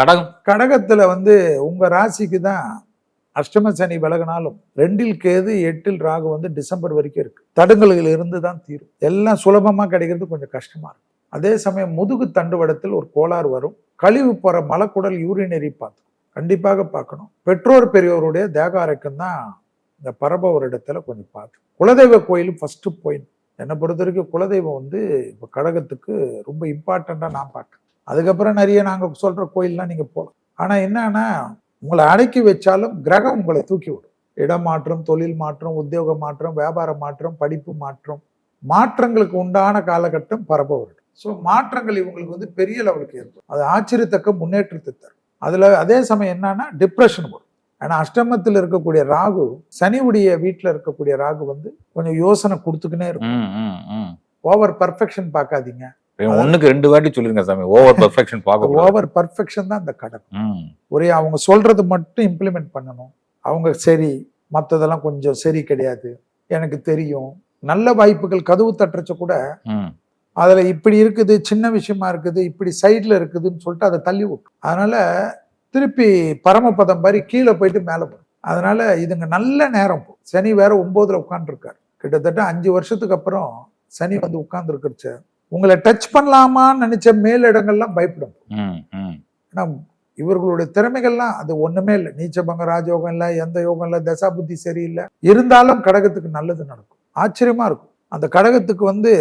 கடகம் கடகத்துல வந்து உங்க ராசிக்கு தான் அஷ்டம சனி விலகினாலும் 2ல் கேது 8ல் ராகு வந்து டிசம்பர் வரைக்கும் இருக்கு. தடங்கல்கள் இருந்து தான் தீரும். எல்லாம் சுலபமா கிடைக்கிறது கொஞ்சம் கஷ்டமா இருக்கும். அதே சமயம் முதுகு தண்டுவடத்தில் ஒரு கோளாறு வரும். கழிவு போற மலக்குடல் யூரினரி பார்த்து கண்டிப்பாக பார்க்கணும். பெற்றோர் பெரியோருடைய தேக ஆரோக்கியம் தான் இந்த பரப ஒரு இடத்துல கொஞ்சம் பார்க்கணும். குலதெய்வ கோயிலும் ஃபர்ஸ்ட் பாயிண்ட். என்னை பொறுத்த வரைக்கும் குலதெய்வம் வந்து இப்போ கடகத்துக்கு ரொம்ப இம்பார்ட்டண்டா நான் பார்க்கறேன். அதுக்கப்புறம் நிறைய நாங்க சொல்ற கோயில்லாம் நீங்க போகலாம். ஆனா என்னன்னா உங்களை அடக்கி வச்சாலும் கிரகம் உங்களை தூக்கி விடும். இடம் மாற்றம், தொழில் மாற்றம், உத்தியோக மாற்றம், வியாபார மாற்றம், படிப்பு மாற்றம், மாற்றங்களுக்கு உண்டான காலகட்டம் பரப வருடம். ஸோ மாற்றங்கள் இவங்களுக்கு வந்து பெரிய லெவலுக்கு ஏற்படும். அது ஆச்சரியத்தக்க முன்னேற்றத்தை தரும். அதுல அதே சமயம் என்னன்னா டிப்ரெஷன் வரும். ஏன்னா அஷ்டமத்தில் இருக்கக்கூடிய ராகு, சனியுடைய வீட்டில் இருக்கக்கூடிய ராகு வந்து கொஞ்சம் யோசனை கொடுத்துக்கினே இருக்கும். ஓவர் பர்ஃபெக்ஷன் பார்க்காதீங்க. 1க்கு 2 வாட்டி சொல்லிருங்க சாமி. ஓவர் பர்ஃபெக்ஷன் பார்க்க ஓவர் பர்ஃபெக்ஷன் தான் அந்த கடகம். ஒரே அவங்க சொல்றது மட்டும் இம்ப்ளிமெண்ட் பண்ணணும். அவங்க சரி, மற்றதெல்லாம் கொஞ்சம் சரி கிடையாது, எனக்கு தெரியும். நல்ல வாய்ப்புகள் கதவு தட்டுறச்ச கூட அதுல இப்படி இருக்குது, சின்ன விஷயமா இருக்குது, இப்படி சைட்ல இருக்குதுன்னு சொல்லிட்டு அதை தள்ளி விட்டு, அதனால திருப்பி பரமபதம் மாதிரி கீழே போயிட்டு மேலே போகும். அதனால இதுங்க நல்ல நேரம். சனி வேற 9ல் உட்காந்துருக்காரு. கிட்டத்தட்ட 5 வருஷத்துக்கு அப்புறம் சனி வந்து உட்கார்ந்து இருக்கிறச்ச உங்களை டச் பண்ணலாமான்னு நினைச்ச மேலிடங்கள்லாம் பயப்படும். ஏன்னா இவர்களுடைய திறமைகள்லாம் அது ஒண்ணுமே இல்லை. நீச்சபங்க ராஜயோகம் இல்லை, எந்த யோகம் இல்லை, தசா புத்தி சரியில்லை. இருந்தாலும் கடகத்துக்கு நல்லது நடக்கும். ஆச்சரியமா இருக்கும். அந்த கடகத்துக்கு வந்து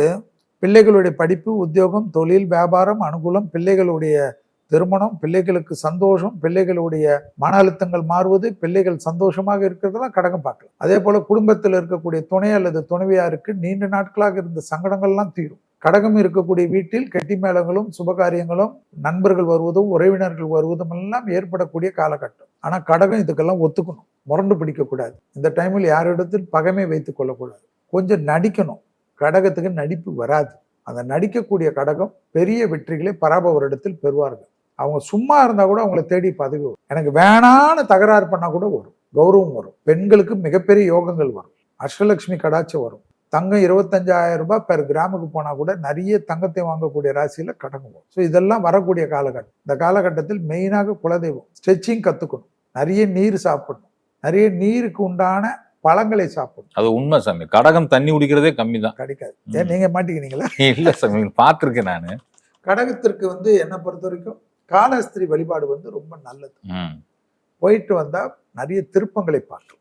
பிள்ளைகளுடைய படிப்பு, உத்தியோகம், தொழில், வியாபாரம் அனுகூலம், பிள்ளைகளுடைய திருமணம், பிள்ளைகளுக்கு சந்தோஷம், பிள்ளைகளுடைய மன அழுத்தங்கள் மாறுவது, பிள்ளைகள் சந்தோஷமாக இருக்கிறதெல்லாம் கடகம் பார்க்கலாம். அதே போல குடும்பத்தில் இருக்கக்கூடிய துணை அல்லது துணைவியாருக்கு நீண்ட நாட்களாக இருந்த சங்கடங்கள்லாம் தீரும். கடகம் இருக்கக்கூடிய வீட்டில் கெட்டி மேளங்களும் சுபகாரியங்களும் நண்பர்கள் வருவதும் உறவினர்கள் வருவதும் எல்லாம் ஏற்படக்கூடிய காலகட்டம். ஆனா கடகம் இதுக்கெல்லாம் ஒத்துக்கணும், முரண்டு பிடிக்கக்கூடாது. இந்த டைமில் யாரிடத்தில் பகைமை வைத்துக் கொள்ளக்கூடாது. கொஞ்சம் நடிக்கணும். கடகத்துக்கு நடிப்பு வராது. அந்த நடிக்கக்கூடிய கடகம் பெரிய வெற்றிகளை பராபவரிடத்தில் பெறுவார்கள். அவங்க சும்மா இருந்தா கூட அவங்களை தேடி பதவி வரும். எனக்கு வேணான்னு தகராறு பண்ணா கூட வரும், கௌரவம் வரும். பெண்களுக்கு மிகப்பெரிய யோகங்கள் வரும். அஷ்டலட்சுமி கடாட்சம் வரும். தங்கம் 25,000 ரூபாய் பெர் கிராமுக்கு போனா கூட நிறைய தங்கத்தை வாங்கக்கூடிய ராசியில கடகம் வரும். ஸோ இதெல்லாம் வரக்கூடிய காலகட்டம். இந்த காலகட்டத்தில் மெயினாக குலதெய்வம் ஸ்ட்ரெச்சிங் கத்துக்கணும். நிறைய நீர் சாப்பிடணும். நிறைய நீருக்கு உண்டான பழங்களை சாப்பிடணும். அது உண்மை சாமி. கடகம் தண்ணி குடிக்கிறதே கம்மி தான். கிடைக்காது. ஏன் நீங்க மாட்டிக்கிறீங்களா? இல்ல சாமி, பார்த்திருக்கேன் நானு. கடகத்திற்கு வந்து என்ன பொறுத்த வரைக்கும் காலஸ்திரி வழிபாடு வந்து ரொம்ப நல்லது. போயிட்டு வந்தா நிறைய திருப்பங்களை பார்க்கலாம்.